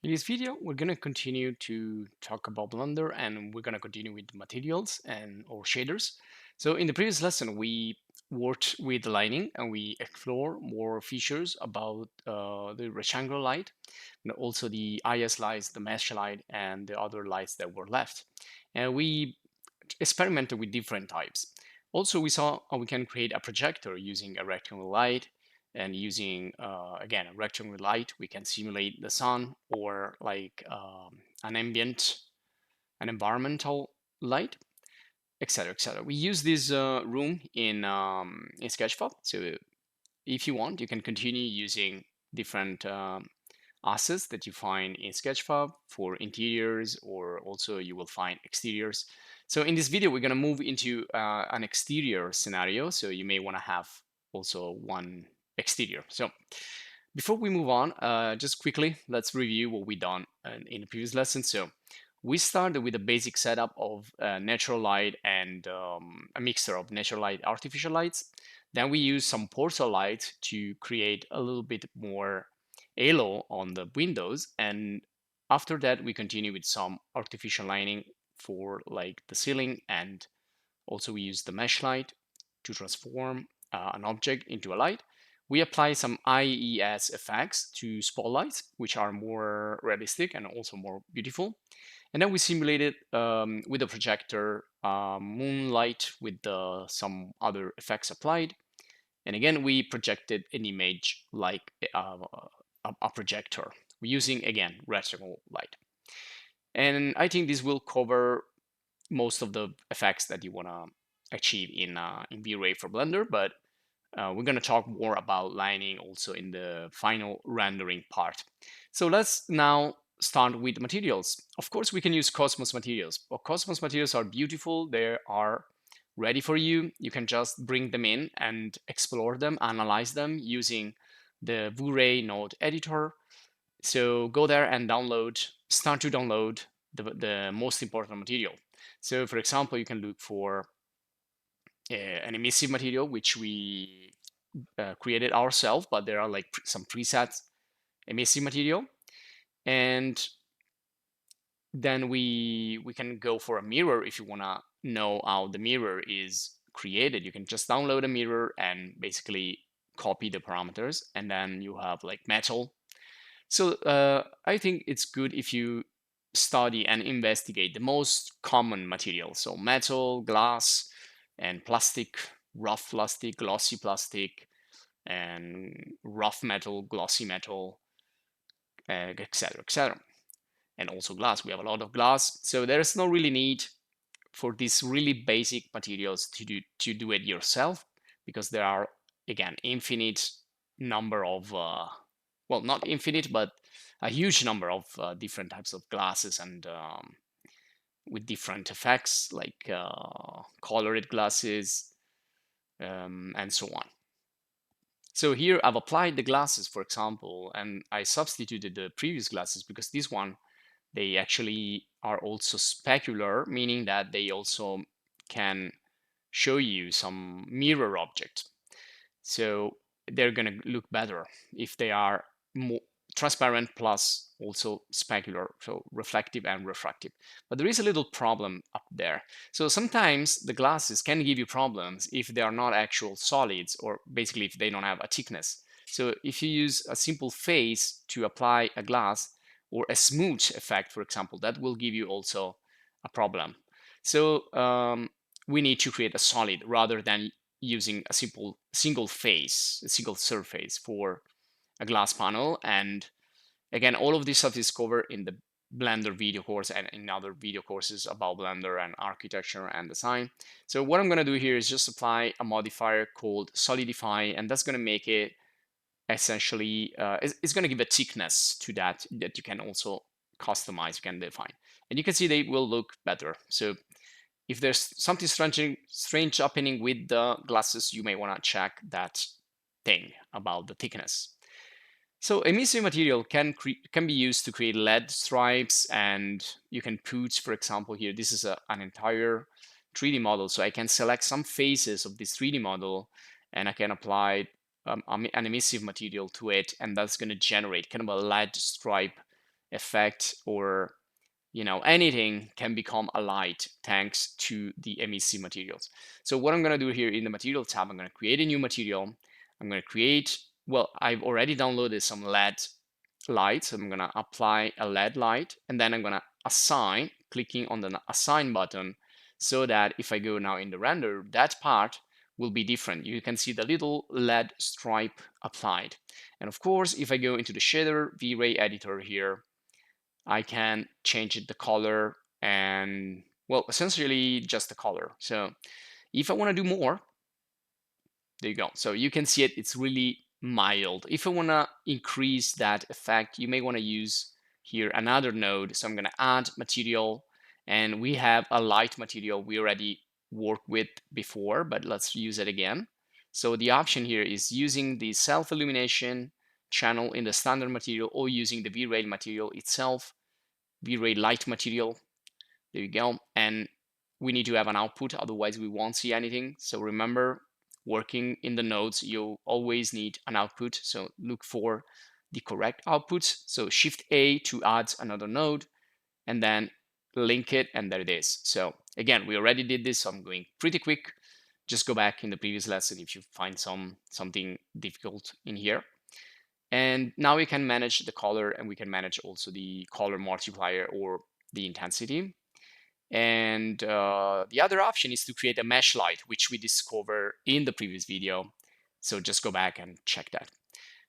In this video, we're going to continue to talk about Blender and we're going to continue with materials and or shaders. So in the previous lesson, we worked with the lighting and we explore more features about the rectangular light and also the IS lights, the mesh light, and the other lights that were left. And we experimented with different types. Also, we saw how we can create a projector using a rectangular light, and using again a rectangular light we can simulate the sun or like an an environmental light, etc, etc. We use this room in Sketchfab, so if you want you can continue using different assets that you find in Sketchfab for interiors, or also you will find exteriors. So in this video we're going to move into an exterior scenario, so you may want to have also one exterior. So before we move on, just quickly let's review what we done in the previous lesson. So we started with a basic setup of natural light and a mixture of natural light, artificial lights. Then we use some portal light to create a little bit more halo on the windows, and after that we continue with some artificial lighting for like the ceiling, and also we use the mesh light to transform an object into a light. We apply some IES effects to spotlights, which are more realistic and also more beautiful. And then we simulated with a projector moonlight with some other effects applied. And again, we projected an image like a projector. We're using, again, rectangle light. And I think this will cover most of the effects that you want to achieve in V-Ray for Blender, but we're going to talk more about lighting also in the final rendering part. So let's now start with materials. Of course, we can use Cosmos materials, but Cosmos materials are beautiful. They are ready for you. You can just bring them in and explore them, analyze them using the Vray node editor. So go there and start to download the most important material. So for example, you can look for an emissive material, which we created ourselves, but there are like some presets emissive material. And then we can go for a mirror. If you want to know how the mirror is created, you can just download a mirror and basically copy the parameters, and then you have like metal. So I think it's good if you study and investigate the most common materials. So metal, glass, and plastic, rough plastic, glossy plastic, and rough metal, glossy metal, etc, etc. And also glass. We have a lot of glass. So there's no really need for these really basic materials to do it yourself, because there are, again, infinite number of well, not infinite, but a huge number of different types of glasses, and with different effects like colored glasses, and so on. So here I've applied the glasses, for example, and I substituted the previous glasses because this one, they actually are also specular, meaning that they also can show you some mirror object. So they're going to look better if they are more transparent plus also specular, so reflective and refractive. But there is a little problem up there. So sometimes the glasses can give you problems if they are not actual solids, or basically if they don't have a thickness. So if you use a simple face to apply a glass, or a smooth effect, for example, that will give you also a problem. So we need to create a solid rather than using a single face, a single surface for a glass panel. And again, all of this stuff is covered in the Blender video course and in other video courses about Blender and architecture and design. So what I'm going to do here is just apply a modifier called solidify, and that's going to make it essentially, it's going to give a thickness to that you can also customize, you can define. And you can see they will look better. So if there's something strange happening with the glasses, you may want to check that thing about the thickness. So emissive material can be used to create LED stripes, and you can put, for example, here, this is an entire 3D model. So I can select some faces of this 3D model, and I can apply an emissive material to it, and that's going to generate kind of a LED stripe effect or anything can become a light thanks to the emissive materials. So what I'm going to do here in the material tab, I'm going to create a new material. I'm going to create, well, I've already downloaded some LED lights. I'm going to apply a LED light, and then I'm going to assign, clicking on the assign button, so that if I go now in the render, that part will be different. You can see the little LED stripe applied. And of course, if I go into the shader V-Ray editor here, I can change it the color and, well, essentially just the color. So if I want to do more, there you go. So you can see it's really mild. If I want to increase that effect, you may want to use here another node. So I'm going to add material, and we have a light material we already worked with before, but let's use it again. So the option here is using the self-illumination channel in the standard material, or using the V-Ray material itself, V-Ray light material. There you go. And we need to have an output, otherwise we won't see anything. So remember, working in the nodes, you'll always need an output. So look for the correct output. So Shift A to add another node, and then link it, and there it is. So again, we already did this, so I'm going pretty quick. Just go back in the previous lesson if you find something difficult in here. And now we can manage the color, and we can manage also the color multiplier or the intensity. And the other option is to create a mesh light, which we discovered in the previous video. So just go back and check that.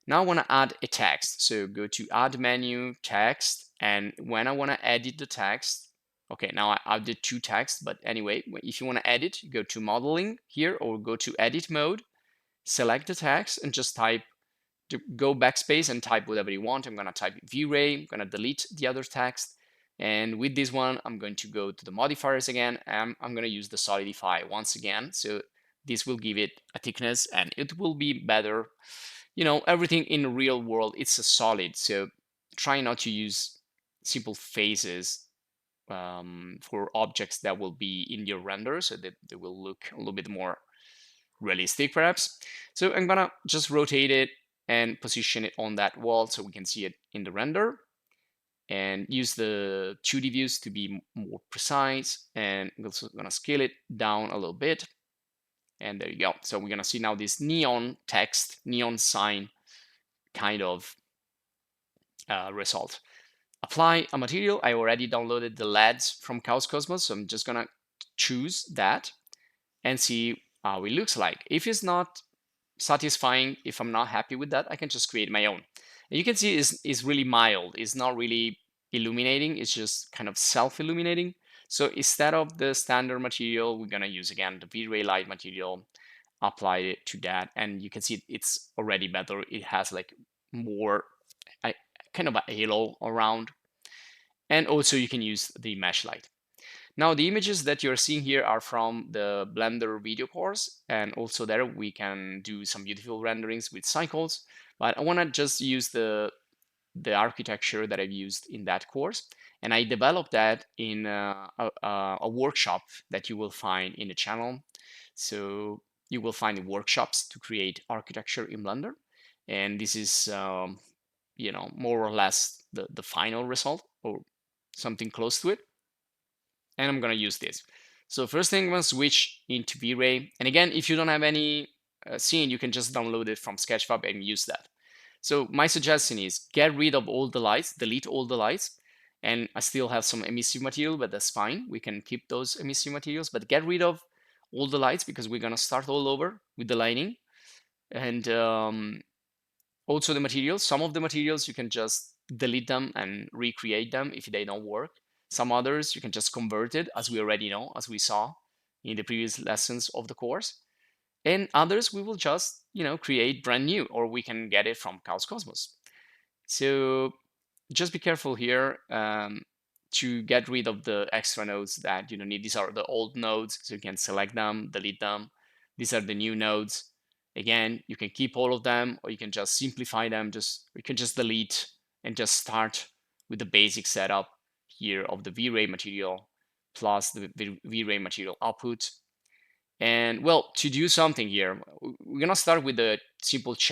Now I want to add a text. So go to add menu, text, and when I want to edit the text, okay, now I added two texts, but anyway, if you want to edit, go to modeling here, or go to edit mode, select the text, and just type, go backspace and type whatever you want. I'm going to type V-Ray. I'm going to delete the other text. And with this one, I'm going to go to the modifiers again, and I'm going to use the solidify once again. So this will give it a thickness, and it will be better. Everything in the real world, it's a solid. So try not to use simple faces for objects that will be in your render, so that they will look a little bit more realistic, perhaps. So I'm going to just rotate it and position it on that wall so we can see it in the render, and use the 2D views to be more precise. And we're also going to scale it down a little bit, and there you go. So we're going to see now this neon text, neon sign kind of result. Apply a material. I already downloaded the LEDs from Chaos Cosmos, so I'm just going to choose that and see how it looks like. If it's not satisfying, if I'm not happy with that, I can just create my own. And you can see it's really mild. It's not really illuminating. It's just kind of self-illuminating. So instead of the standard material, we're going to use again the V-Ray light material, apply it to that, and you can see it's already better. It has like more kind of a halo around. And also you can use the mesh light. Now, the images that you're seeing here are from the Blender video course, and also there we can do some beautiful renderings with cycles, but I want to just use the architecture that I've used in that course, and I developed that in a workshop that you will find in the channel. So you will find workshops to create architecture in Blender, and this is more or less the final result, or something close to it. And I'm going to use this. So first thing, I'm going to switch into V-Ray. And again, if you don't have any scene, you can just download it from Sketchfab and use that. So my suggestion is get rid of all the lights, delete all the lights. And I still have some emissive material, but that's fine. We can keep those emissive materials, but get rid of all the lights, because we're going to start all over with the lighting. And also the materials. Some of the materials you can just delete them and recreate them if they don't work. Some others you can just convert it, as we already know, as we saw in the previous lessons of the course. And others we will just, create brand new, or we can get it from Chaos Cosmos. So just be careful here to get rid of the extra nodes that you don't need. These are the old nodes, so you can select them, delete them. These are the new nodes. Again, you can keep all of them, or you can just simplify them. You can just delete and just start with the basic setup here of the V-Ray material plus the V-Ray material output. And well, to do something here, we're gonna start with the simple